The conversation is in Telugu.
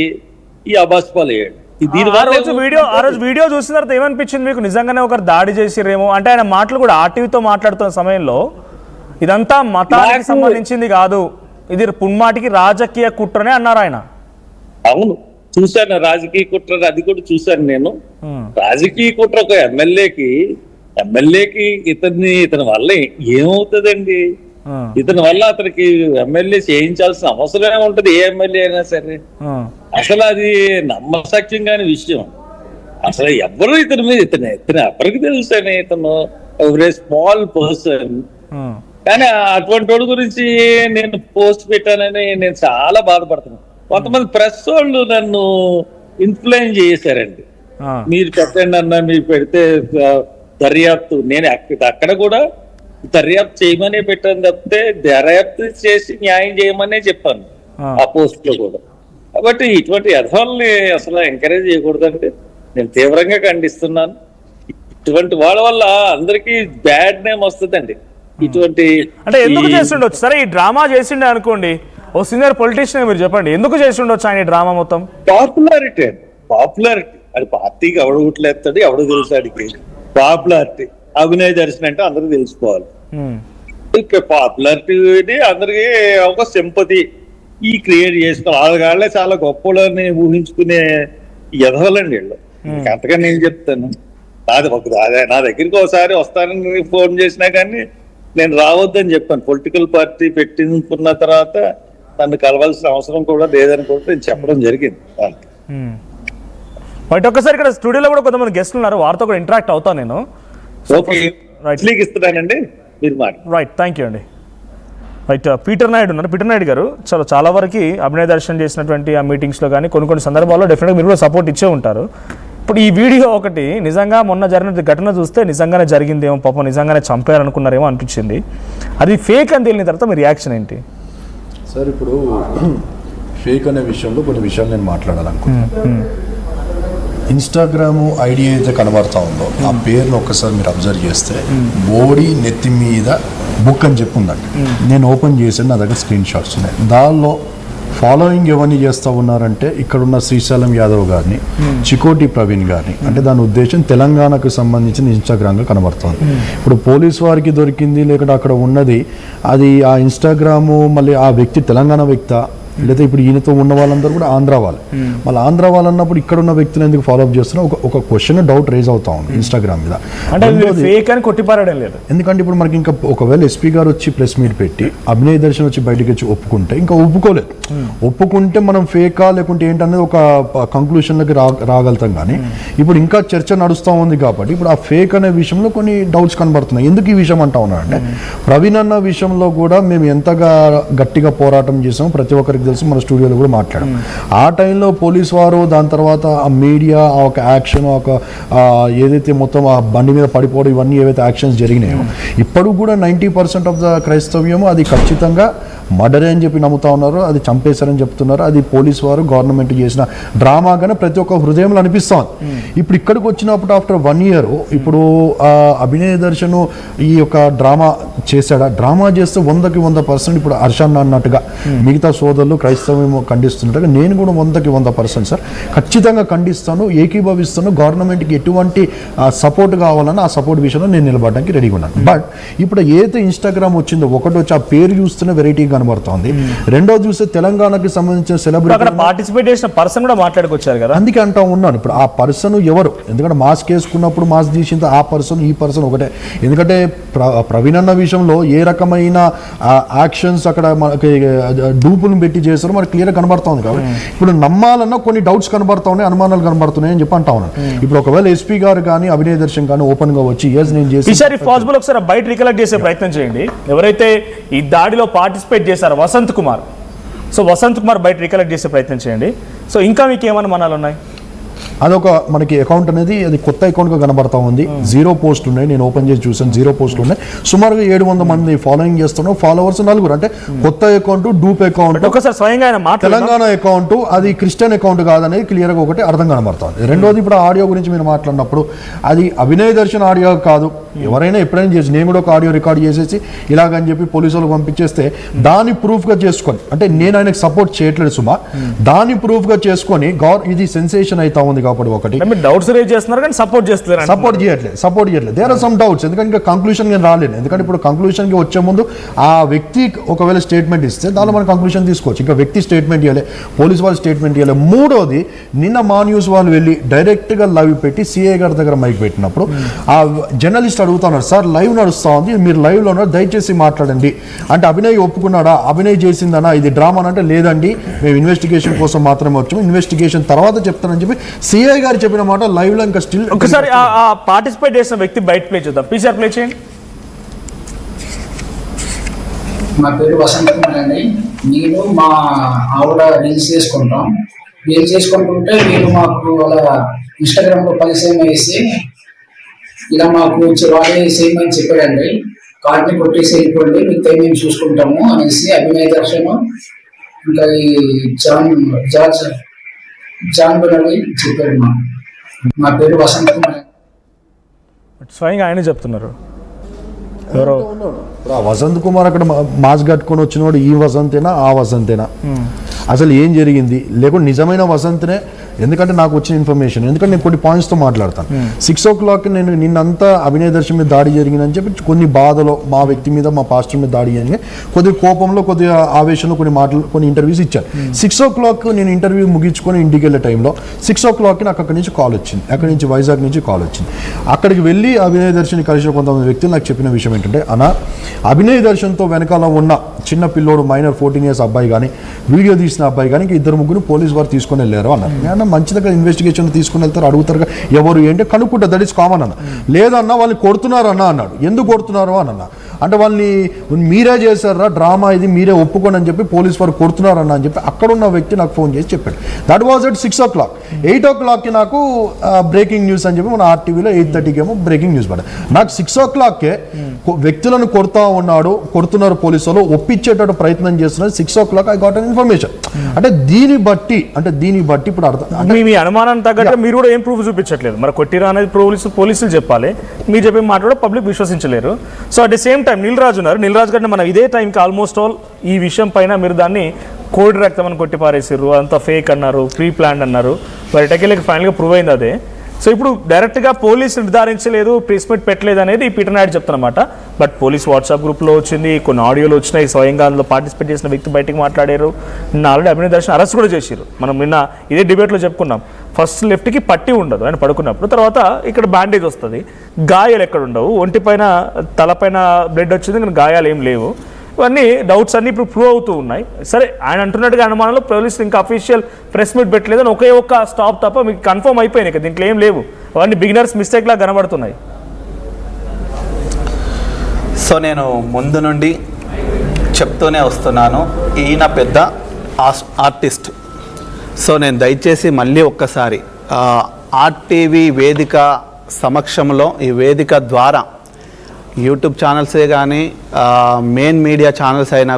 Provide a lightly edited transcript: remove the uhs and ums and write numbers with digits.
ఈ అబాస్పాలు అయ్యాడు. ఆ రోజు వీడియో చూసిన తర్వాత ఏమనిపించింది మీకు? నిజంగానే ఒకరు దాడి చేసిరేమో అంటే ఆయన మాటలు కూడా ఆర్టీవీతో మాట్లాడుతున్న సమయంలో ఇదంతా మతానికి సంబంధించింది కాదు, ఇది పున్మాటికి రాజకీయ కుట్రనే అన్నారు ఆయన. అవును, చూశాను రాజకీయ కుట్ర, అది కూడా చూశాను నేను. రాజకీయ కుట్ర ఒక ఎమ్మెల్యేకి ఇతని వల్ల ఏమవుతుందండి? ఇతని వల్ల అతనికి ఎమ్మెల్యే చేయించాల్సిన అవసరమే ఉంటది, ఏ ఎమ్మెల్యే అయినా సరే. అసలు అది నమ్మశక్యం కాని విషయం. అసలు ఎవరు ఇతని మీద ఇతను ఎవరికి తెలుసని, ఇతను స్మాల్ పర్సన్. కానీ అటువంటి వాడి గురించి నేను పోస్ట్ పెట్టానని నేను చాలా బాధపడుతున్నాను. కొంతమంది ప్రెస్ వాళ్ళు నన్ను ఇన్ఫ్లుయెన్స్ చేశారండి. మీరు పెట్టండి అన్న, మీరు పెడితే దర్యాప్తు, నేను అక్కడ కూడా దర్యాప్తు చేయమనే పెట్టాను తప్పితే దర్యాప్తు చేసి న్యాయం చేయమనే చెప్పాను ఆ పోస్ట్ లో కూడా. కాబట్టి ఇటువంటి యథాలని అసలు ఎంకరేజ్ చేయకూడదంటే నేను తీవ్రంగా ఖండిస్తున్నాను. ఇటువంటి వాళ్ళ వల్ల అందరికీ బ్యాడ్ నేమ్ వస్తుందండి. ఇటువంటి అంటే ఎందుకు చేస్తుండొచ్చు? సరే, ఈ డ్రామా చేసిండే అనుకోండి, ఓ సీనియర్ పొలిటీషియన్ మీరు చెప్పండి, ఎందుకు చేస్తుండొచ్చు ఆయన డ్రామా మొత్తం? పాపులారిటీ అది పార్టీకి ఎవడు గుట్లేస్తాడు, ఎవడు తెలుసాడికి పాపులారిటీ. అభినయ దర్శనం అంటే అందరికి తెలుసుకోవాలి. పాపులారిటీ అందరికి ఒక సింపతి ఈ క్రియేట్ చేసుకోవాలి. వాళ్ళే చాలా గొప్పలని ఊహించుకునే ఎదవలండి వీళ్ళు. అంతగా నేను చెప్తాను. నా దగ్గరికి ఒకసారి వస్తానని ఫోన్ చేసినా కానీ నేను రావద్దని చెప్పాను. పొలిటికల్ పార్టీ పెట్టించుకున్న తర్వాత నన్ను కలవాల్సిన అవసరం కూడా లేదని కూడా నేను చెప్పడం జరిగింది వాళ్ళకి. బట్ ఒక్కసారి ఇక్కడ స్టూడియోలో కూడా కొంతమంది గెస్ట్లు ఉన్నారు, వారితో కూడా ఇంటరాక్ట్ అవుతాను నేను. ఇస్తున్నానండి మీరు మాట. రైట్, థ్యాంక్ యూ అండి. రైట్, పీటర్ నాయుడు ఉన్నారు. పీటర్ నాయుడు గారు చాలా వరకు అభినయ దర్శనం చేసినటువంటి ఆ మీటింగ్స్లో కానీ కొన్ని సందర్భాల్లో డెఫినెట్గా మీరు కూడా సపోర్ట్ ఇచ్చే ఉంటారు. ఇప్పుడు ఈ వీడియో ఒకటి నిజంగా మొన్న జరిగిన ఘటన చూస్తే నిజంగానే జరిగిందేమో, పాపం నిజంగానే చంపారనుకున్నారేమో అనిపించింది. అది ఫేక్ అని తెలియని తర్వాత మీ రియాక్షన్ ఏంటి సార్? ఇప్పుడు ఫేక్ అనే విషయంలో కొన్ని విషయాలు నేను మాట్లాడాలనుకుంటున్నాను. ఇన్స్టాగ్రామ్ ఐడి అయితే కనబడతా ఉందో ఆ పేరును ఒక్కసారి మీరు అబ్జర్వ్ చేస్తే బోడీ నెత్తి మీద బుక్ అని చెప్పి ఉందండి. నేను ఓపెన్ చేసాను, నా దగ్గర స్క్రీన్ షాట్స్ ఉన్నాయి. దానిలో ఫాలోయింగ్ ఎవరిని చేస్తూ ఉన్నారంటే ఇక్కడున్న శ్రీశైలం యాదవ్ గారిని, చికోటి ప్రవీణ్ గారిని. అంటే దాని ఉద్దేశం తెలంగాణకు సంబంధించిన ఇన్స్టాగ్రామ్గా కనబడుతుంది. ఇప్పుడు పోలీసు వారికి దొరికింది లేకపోతే అక్కడ ఉన్నది అది ఆ ఇన్స్టాగ్రాము, మళ్ళీ ఆ వ్యక్తి తెలంగాణ వ్యక్తి లేదా ఇప్పుడు ఈయనతో ఉన్న వాళ్ళందరూ కూడా ఆంధ్ర వాళ్ళు. మళ్ళీ ఆంధ్ర వాళ్ళు అన్నప్పుడు ఇక్కడ ఉన్న వ్యక్తిని ఎందుకు ఫాలోఅప్ చేస్తున్నా ఒక క్వశ్చన్, డౌట్ రేజ్ అవుతా ఉంది ఇన్స్టాగ్రామ్ మీద. ఎందుకంటే ఇప్పుడు మనకి ఇంకా ఒకవేళ ఎస్పీ గారు వచ్చి ప్రెస్ మీట్ పెట్టి అభినయ దర్శన్ వచ్చి బయటకు వచ్చి ఒప్పుకుంటే, ఇంకా ఒప్పుకోలేదు, ఒప్పుకుంటే మనం ఫేకా లేకుంటే ఏంటనేది ఒక కంక్లూషన్లోకి రాగలుగుతాం. కానీ ఇప్పుడు ఇంకా చర్చ నడుస్తూ ఉంది కాబట్టి ఇప్పుడు ఆ ఫేక్ అనే విషయంలో కొన్ని డౌట్స్ కనబడుతున్నాయి. ఎందుకు ఈ విషయం అంటా ఉన్నారంటే ప్రవీణ్ అన్న విషయంలో కూడా మేము ఎంతగా గట్టిగా పోరాటం చేసాము ప్రతి ఒక్కరికి తెలుసు, మన స్టూడియోలో కూడా మాట్లాడాం. ఆ టైంలో పోలీసు వారు, దాని తర్వాత ఆ మీడియా, ఆ ఒక యాక్షన్, ఒక ఏదైతే మొత్తం ఆ బండి మీద పడిపోవడం, ఇవన్నీ ఏవైతే యాక్షన్స్ జరిగినాయో ఇప్పుడు కూడా 90% ఆఫ్ ద క్రైస్తవ్యము అది ఖచ్చితంగా మర్డరే అని చెప్పి నమ్ముతా ఉన్నారు. అది చంపేశారని చెప్తున్నారు. అది పోలీసు వారు గవర్నమెంట్ చేసిన డ్రామాగానే ప్రతి ఒక్క హృదయంలో అనిపిస్తోంది. ఇప్పుడు ఇక్కడికి వచ్చినప్పుడు ఆఫ్టర్ 1 year ఇప్పుడు అభినయ దర్శన్ ఈ యొక్క డ్రామా చేశాడా? డ్రామా చేస్తే 100% ఇప్పుడు హర్షాన్ అన్నట్టుగా మిగతా సోదరులు క్రైస్తవం ఖండిస్తున్నట్టుగా నేను కూడా 100% సార్ ఖచ్చితంగా ఖండిస్తాను, ఏకీభవిస్తాను. గవర్నమెంట్కి ఎటువంటి సపోర్ట్ కావాలన్నా ఆ సపోర్ట్ విషయంలో నేను నిలబడడానికి రెడీగా ఉన్నాను. బట్ ఇప్పుడు ఏదైతే ఇన్స్టాగ్రామ్ వచ్చిందో, ఒకటి వచ్చి ఆ పేరు చూస్తేనే వెరైటీగా కనబడుతోంది, రెండోది చూస్తే తెలంగాణకి సంబంధించిన సెలబ్రిటీ పార్టిసిపేట్ చేసిన పర్సన్ కూడా మాట్లాడుకొచ్చారు కదా, అందుకే అంటా ఉన్నాను. ఇప్పుడు ఆ పర్సన్ ఎవరు? ఎందుకంటే మాస్క్ వేసుకున్నప్పుడు మాస్క్ తీసింది ఆ పర్సన్, ఈ పర్సన్ ఒకటే. ఎందుకంటే ప్రవీణ్ అన్న విషయంలో ఏ రకమైన యాక్షన్స్ అక్కడ మనకి డూపులను పెట్టి చేస్తారో మనకు క్లియర్గా కనబడతా ఉంది. కాబట్టి ఇప్పుడు నమ్మాలన్నా కొన్ని డౌట్స్ కనబడతా ఉన్నాయి, అనుమానాలు కనబడుతున్నాయి అని చెప్పి అంటా ఉన్నాను. ఇప్పుడు ఒకవేళ ఎస్పీ గారు కానీ అభినయ దర్శన్ కానీ ఓపెన్ గా వచ్చి నేను చేసి పాసిబుల్ ఒకసారి బయట రికలెక్ట్ చేసే ప్రయత్నం చేయండి. ఎవరైతే ఈ దాడిలో పార్టిసిపేట్ చేశారో వసంత్ కుమార్ బయట రికలెక్ట్ చేసే ప్రయత్నం చేయండి. సో ఇంకా మీకు ఏమైనా మనాలు ఉన్నాయి? అదొక మనకి అకౌంట్ అనేది అది కొత్త అకౌంట్గా కనబడతా ఉంది. 0 పోస్ట్ ఉన్నాయి, నేను ఓపెన్ చేసి చూసాను 0 పోస్టులు ఉన్నాయి. సుమారుగా 700 మంది ఫాలోయింగ్ చేస్తున్నాం, ఫాలోవర్స్ 4. అంటే కొత్త అకౌంట్, డూప్ అకౌంట్, ఒకసారి స్వయంగా తెలంగాణ అకౌంట్, అది క్రిస్టియన్ అకౌంట్ కాదనేది క్లియర్గా ఒకటి అర్థం కనబడుతుంది. రెండోది ఇప్పుడు ఆడియో గురించి మీరు మాట్లాడినప్పుడు అది అభినయ్ దర్శన్ ఆడియో కాదు, ఎవరైనా ఎప్పుడైనా చేసి నేను కూడా ఒక ఆడియో రికార్డ్ చేసేసి ఇలాగని చెప్పి పోలీసులకు పంపించేస్తే దాన్ని ప్రూఫ్గా చేసుకొని, అంటే నేను ఆయనకు సపోర్ట్ చేయట్లేదు సుమా, దాన్ని ప్రూఫ్గా చేసుకొని ఇది సెన్సేషన్ అవుతా ఉంది. కాబట్టి ఒకటి డౌట్స్ రేజ్ చేస్తున్నారు కానీ సపోర్ట్ చేయట్లేదు. There are some doubts. ఎందుకంటే ఇంకా కంక్లూషన్ రాలేదు. ఎందుకంటే ఇప్పుడు కంక్లూషన్కి వచ్చే ముందు ఆ వ్యక్తి ఒకవేళ స్టేట్మెంట్ ఇస్తే దానిలో మనం కంక్లూషన్ తీసుకోవచ్చు. ఇంకా వ్యక్తి స్టేట్మెంట్ ఇవ్వాలి, పోలీస్ వాళ్ళు స్టేట్మెంట్ ఇవ్వాలి. మూడోది నిన్న మా న్యూస్ వాళ్ళు వెళ్ళి డైరెక్ట్గా లైవ్ పెట్టి సిఐ గారి దగ్గర మైక్ పెట్టినప్పుడు ఆ జర్నలిస్ట్ అడుగుతున్నారు, సార్ లైవ్ నడుస్తూ ఉంది, మీరు లైవ్లో ఉన్నారు, దయచేసి మాట్లాడండి అంటే అభినయ్ ఒప్పుకున్నాడా, అభినయ్ చేసిందనా, ఇది డ్రామా అంటే లేదండి మేము ఇన్వెస్టిగేషన్ కోసం మాత్రమే వచ్చాము, ఇన్వెస్టిగేషన్ తర్వాత చెప్తానని చెప్పి సిఐ గారు చెప్పిన మాట లైవ్ లో ఇంకా స్టిల్. ఒకసారి ఆ పార్టిసిపేట్ చేసిన వ్యక్తి బయట ప్లే చేద్దాం, ప్లీజ్ ప్లే చేయండి. నా పేరు వసంత్ కుమార్ అండి. నేను మా ఆవిడ రీల్స్ చేసుకుంటుంటే మీరు మాకు వాళ్ళ ఇన్స్టాగ్రామ్ లో పరిచయం వేసి ఇలా మాకు వాళ్ళే సేమ్ అని చెప్పాడండి. కార్డ్ని కొట్టేసి వెళ్ళిపోండి, మీకు మేము చూసుకుంటాము అనేసి అభినయ్ దర్శన్ ఇంకా ఈ జాన్ బెనర్జీ చెప్పాడు. నా పేరు వసంత్ కుమార్. స్వయంగా ఆయన చెప్తున్నారు. ఎవరో వసంత్ కుమార్ అక్కడ మాస్ కట్టుకొని వచ్చినవాడు ఈ వసంతేనా ఆ వసంతేనా, అసలు ఏం జరిగింది, లేకుంటే నిజమైన వసంతనే? ఎందుకంటే నాకు వచ్చిన ఇన్ఫర్మేషన్, ఎందుకంటే నేను కొన్ని పాయింట్స్తో మాట్లాడతాను. 6 o'clock నేను నిన్నంతా అభినయ్ దర్శన్ మీద దాడి జరిగిందని చెప్పి కొన్ని బాధలో మా వ్యక్తి మీద, మా పాస్టర్ మీద దాడి జరిగింది, కొద్దిగా కోపంలో, కొద్దిగా ఆవేశంలో కొన్ని మాటలు, కొన్ని ఇంటర్వ్యూస్ ఇచ్చాను. 6 o'clock నేను ఇంటర్వ్యూ ముగించుకొని ఇంటికి వెళ్ళే టైంలో 6 o'clock నాకు అక్కడి నుంచి కాల్ వచ్చింది, అక్కడి నుంచి వైజాగ్ నుంచి కాల్ వచ్చింది. అక్కడికి వెళ్ళి అభినయ్ దర్శన్ కలిసిన కొంతమంది వ్యక్తులు నాకు చెప్పిన విషయం ఏంటంటే, అభినయ్ దర్శన్తో వెనకాల ఉన్న చిన్న పిల్లోడు మైనర్ 14 years అబ్బాయి కానీ, వీడియో తీసిన అబ్బాయి కానీ 2-3 పోలీసు వారు తీసుకొని వెళ్ళారు అన్నారు. మంచి దగ్గర ఇన్వెస్టిగేషన్ తీసుకుని వెళ్తారు, అడుగుతారు ఎవరు ఏంటి కనుక్కుంటా, దట్ ఈస్ కామన్ అన్న. లేదన్నా వాళ్ళని కొడుతున్నారు అన్న అన్నాడు. ఎందుకు కొడుతున్నారు అని అన్న అంటే వాళ్ళని మీరే చేశారా డ్రామా, ఇది మీరే ఒప్పుకోండి అని చెప్పి పోలీసు వారు కొడుతున్నారన్న అని చెప్పి అక్కడ ఉన్న వ్యక్తి నాకు ఫోన్ చేసి చెప్పాడు. That was at 6 o'clock. 8 o'clockకి నాకు బ్రేకింగ్ న్యూస్ అని చెప్పి మన ఆర్టీవీలో 8:30కి ఏమో బ్రేకింగ్ న్యూస్ పడ్డాయి. నాకు 6 o'clockకే వ్యక్తులను కొడుతున్నారు పోలీసులు, ఒప్పించేటట్టు ప్రయత్నం చేస్తున్నారు. 6 o'clock I got an information. అంటే దీన్ని బట్టి ఇప్పుడు అర్థం అంటే మీ అనుమానాన్ని తగ్గట్టు మీరు కూడా ఏం ప్రూఫ్ చూపించట్లేదు. మరి కొట్టిరా అనేది పోలీసులు చెప్పాలి, మీరు చెప్పే మాట కూడా పబ్లిక్ విశ్వసించలేరు. So at the same time Neel Raju ఉన్నారు. నీల్ రాజు గారిని మనం ఇదే టైంకి ఆల్మోస్ట్ ఆల్ ఈ విషయం పైన మీరు దాన్ని కోడి రక్తం అని కొట్టి పారేసారు, అంతా ఫేక్ అన్నారు, ప్రీ ప్లాన్ అన్నారు. మరి ఎటకెళ్ళకి ఫైనల్గా ప్రూవ్ అయింది అదే. సో ఇప్పుడు డైరెక్ట్గా పోలీసు నిర్ధారించలేదు, ప్రెస్ మీట్ పెట్టలేదు అనేది పీటర్ నాయుడు చెప్తున్నమాట. బట్ పోలీస్ వాట్సాప్ గ్రూప్లో వచ్చింది, కొన్ని ఆడియోలు వచ్చినాయి, స్వయంగా అందులో పార్టిసిపేట్ చేసిన వ్యక్తి బయటికి మాట్లాడారు. నిన్న ఆల్రెడీ అభినయ్ దర్శన్ అరెస్ట్ కూడా చేశారు. మనం నిన్న ఇదే డిబేట్లో చెప్పుకున్నాం. ఫస్ట్ లెఫ్ట్కి పట్టి ఉండదు ఆయన పడుకున్నప్పుడు, తర్వాత ఇక్కడ బ్యాండేజ్ వస్తుంది, గాయాలు ఎక్కడ ఉండవు, ఒంటిపైన తలపైన బ్లడ్ వచ్చింది, కానీ గాయాలు ఏం లేవు. ఇవన్నీ డౌట్స్ అన్నీ ఇప్పుడు ప్రూవ్ అవుతూ ఉన్నాయి. సరే ఆయన అంటున్నట్టుగా అనుమానంలో పోలీసులు ఇంకా అఫీషియల్ ప్రెస్ మీట్ పెట్టలేదని ఒకే ఒక్క స్టాప్ తప్ప మీకు కన్ఫర్మ్ అయిపోయినాయి కదా, దీంట్లో ఏం లేవు. అవన్నీ బిగినర్స్ మిస్టేక్ లాగా కనబడుతున్నాయి. సో నేను ముందు నుండి చెప్తూనే వస్తున్నాను, ఈయన పెద్ద ఆర్టిస్ట్. సో నేను దయచేసి మళ్ళీ ఒక్కసారి ఆర్టీవీ వేదిక సమక్షంలో, ఈ వేదిక ద్వారా యూట్యూబ్ ఛానల్సే కానీ మెయిన్ మీడియా ఛానల్స్ అయినా